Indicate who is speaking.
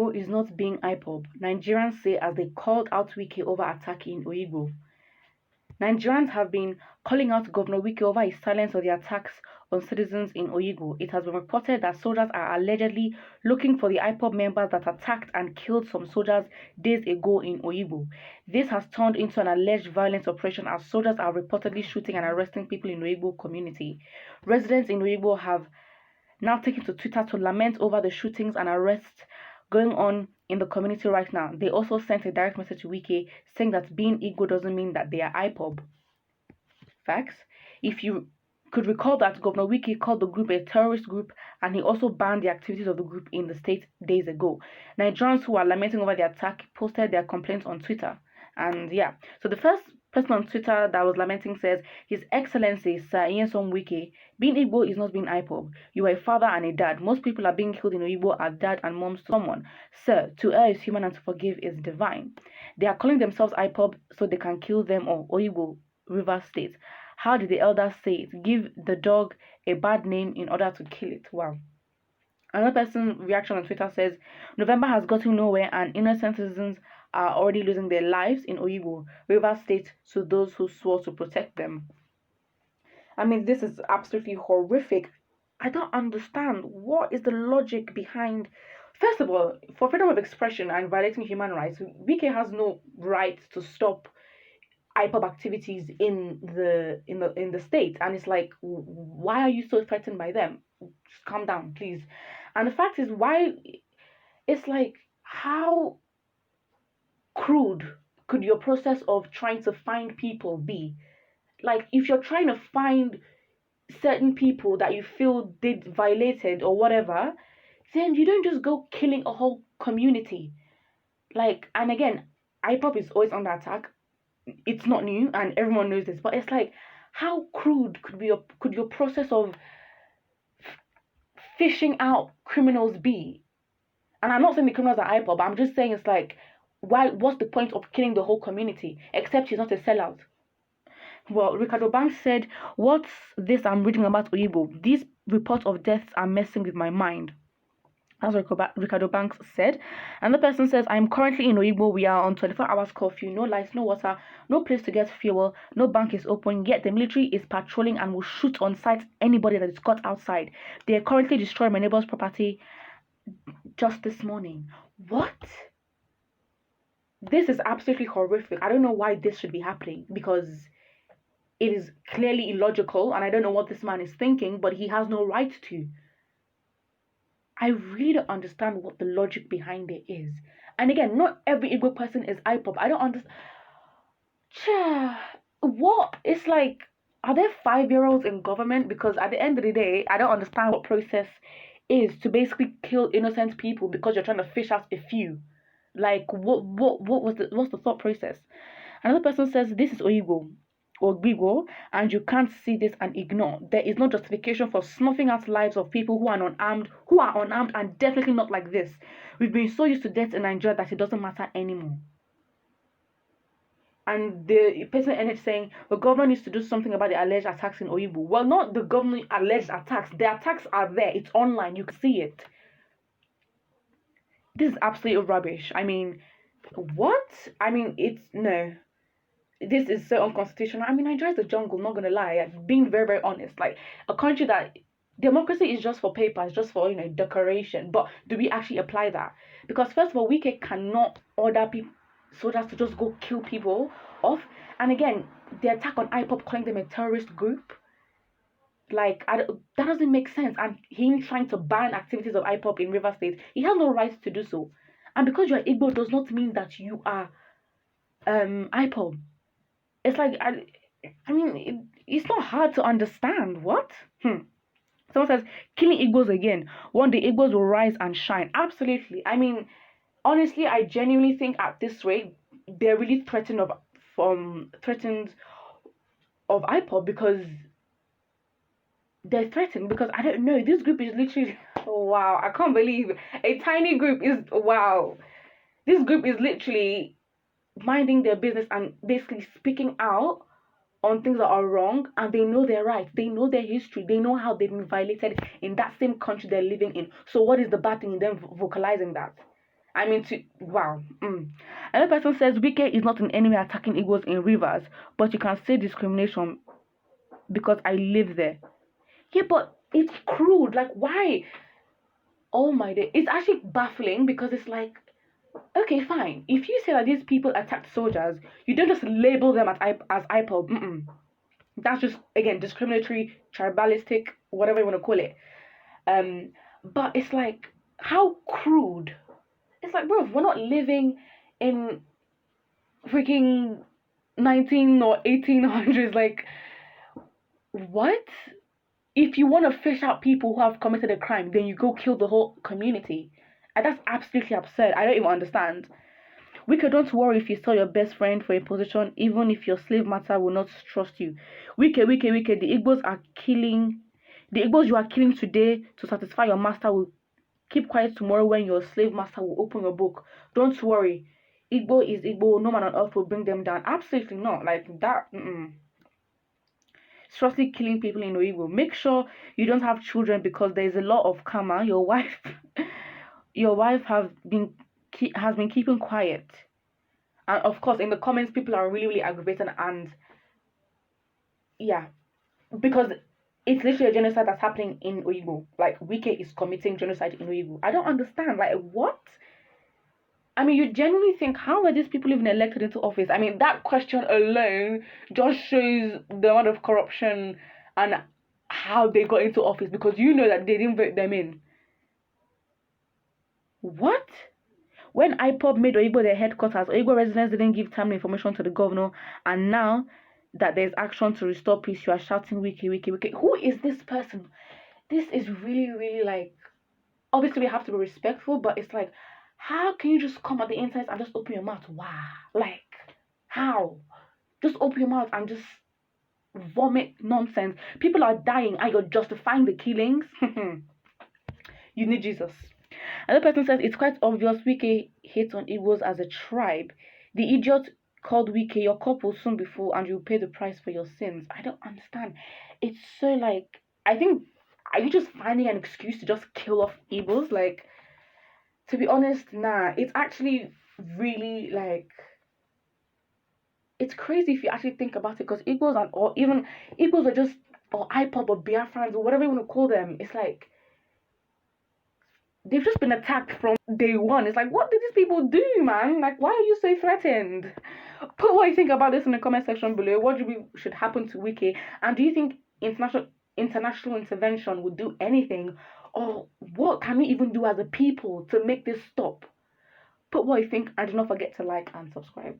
Speaker 1: Oyigbo is not being IPOB, Nigerians say as they called out Wike over attack in Oyigbo. Nigerians have been calling out Governor Wike over his silence on the attacks on citizens in Oyigbo. It has been reported that soldiers are allegedly looking for the IPOB members that attacked and killed some soldiers days ago in Oyigbo. This has turned into an alleged violent operation as soldiers are reportedly shooting and arresting people in Oyigbo community. Residents in Oyigbo have now taken to Twitter to lament over the shootings and arrests going on in the community right now. They also sent a direct message to Wike saying that being Igbo doesn't mean that they are IPOB. Facts. If you could recall that Governor Wike called the group a terrorist group and he also banned the activities of the group in the state days ago. Nigerians who are lamenting over the attack posted their complaints on Twitter. And yeah, so the first person on Twitter that was lamenting says, His Excellency Sir NS1ØÑ, being Igbo is not being IPOB. You are a father and a dad. Most people are being killed in Oyigbo as dad and moms to someone. Sir, to err is human and to forgive is divine. They are calling themselves IPOB so they can kill them all. Oyigbo, River State. How did the elders say it? Give the dog a bad name in order to kill it. Wow. Another person's reaction on Twitter says, November has gotten nowhere and innocent citizens are already losing their lives in Oyigbo, River State, to those who swore to protect them. I mean, this is absolutely horrific. I don't understand. What is the logic behind... First of all, for freedom of expression and violating human rights, Wike has no right to stop IPOB activities in the state, and it's like, why are you so threatened by them? Just calm down, please. And the fact is, why... It's like, how crude could your process of trying to find people be? Like, if you're trying to find certain people that you feel did violated or whatever, then you don't just go killing a whole community. Like, and again, IPOB is always under attack. It's not new and everyone knows this, but it's like, how crude could your process of fishing out criminals be? And I'm not saying the criminals are IPOB, but I'm just saying it's like, what's the point of killing the whole community, except he's not a sellout? Well, Ricardo Banks said, what's this I'm reading about Oyigbo? These reports of deaths are messing with my mind. That's what Ricardo Banks said. And the person says, I'm currently in Oyigbo. We are on 24 hours curfew, no lights, no water, no place to get fuel, no bank is open, yet the military is patrolling and will shoot on sight anybody that is caught outside. They are currently destroying my neighbor's property just this morning. What? This is absolutely horrific. I don't know why this should be happening, because it is clearly illogical, and I don't know what this man is thinking, but he has no right to. I really don't understand what the logic behind it is. And again, not every Igbo person is IPOB. I don't understand. What? It's like, are there 5-year-olds in government? Because at the end of the day, I don't understand what process is to basically kill innocent people because you're trying to fish out a few. Like, what's the thought process? Another person says, this is Oyigbo or Igbo, and you can't see this and ignore. There is no justification for snuffing out lives of people who are unarmed, and definitely not like this. We've been so used to death in Nigeria that it doesn't matter anymore. And the person ended saying, the government needs to do something about the alleged attacks in Oyigbo. Well, not the government alleged attacks. The attacks are there. It's online. You can see it. This is absolute rubbish. I mean, what? I mean, no. This is so unconstitutional. I mean, Nigeria is a jungle, not gonna lie. Being very, very honest. Like, a country that democracy is just for paper, it's just for, decoration. But do we actually apply that? Because first of all, Wike cannot order soldiers to just go kill people off. And again, the attack on IPOB, calling them a terrorist group, like, that doesn't make sense. And him trying to ban activities of IPOB in River State, he has no right to do so. And because you are Igbo does not mean that you are IPOB. It's like, I mean, it's not hard to understand. What? Someone says, killing Igbos again. One day Igbos will rise and shine. Absolutely. I mean, honestly, I genuinely think at this rate, they're really threatened of IPOB, because they're threatened, because I don't know, this group is literally, wow, I can't believe a tiny group is, wow. This group is literally minding their business and basically speaking out on things that are wrong, and they know their rights, they know their history, they know how they've been violated in that same country they're living in. So what is the bad thing in them vocalizing that? I mean, wow. Another person says Wike is not in any way attacking Igbos in rivers, but you can say discrimination because I live there. Yeah, but it's crude. Like, why? Oh my day. It's actually baffling because it's like, okay, fine. If you say that these people attacked soldiers, you don't just label them as IPOB. That's just, again, discriminatory, tribalistic, whatever you want to call it. But it's like, how crude. It's like, bro, we're not living in freaking 19 or 1800s. Like, what? If you want to fish out people who have committed a crime, then you go kill the whole community. And that's absolutely absurd. I don't even understand. Wike, don't worry if you sell your best friend for a position, even if your slave master will not trust you. Wike, the Igbos are killing. The Igbos you are killing today to satisfy your master will keep quiet tomorrow when your slave master will open your book. Don't worry. Igbo is Igbo. No man on earth will bring them down. Absolutely not. Like that. Seriously killing people in Oyigbo. Make sure you don't have children because there is a lot of karma. Your wife has been keeping quiet. And of course, in the comments, people are really, really aggravated. And yeah, because it's literally a genocide that's happening in Oyigbo. Like, Wike is committing genocide in Oyigbo. I don't understand. Like, what? I mean, you genuinely think, how were these people even elected into office? I mean, that question alone just shows the amount of corruption and how they got into office, because you know that they didn't vote them in. What? When IPOB made Oyigbo their headquarters, Oyigbo residents didn't give timely information to the governor, and now that there's action to restore peace, you are shouting Wike. Who is this person? This is really, really like, obviously we have to be respectful, but it's like, how can you just come at the internet and just open your mouth? Wow. Like, how? Just open your mouth and just vomit nonsense. People are dying and you're justifying the killings. You need Jesus. Another person says, it's quite obvious Wike hates on Igbos as a tribe. The idiot called Wike, your cup will soon be full and you'll pay the price for your sins. I don't understand. It's so like, I think, are you just finding an excuse to just kill off Igbos? Like, to be honest, nah. It's actually really like, it's crazy if you actually think about it, because Igbos or even Igbos are just, or IPOB or Biafrans or whatever you want to call them. It's like, they've just been attacked from day one. It's like, what did these people do, man? Like, why are you so threatened? Put what you think about this in the comment section below. What do you should happen to Wike? And do you think international intervention would do anything? Or what can we even do as a people to make this stop? Put what you think and do not forget to like and subscribe.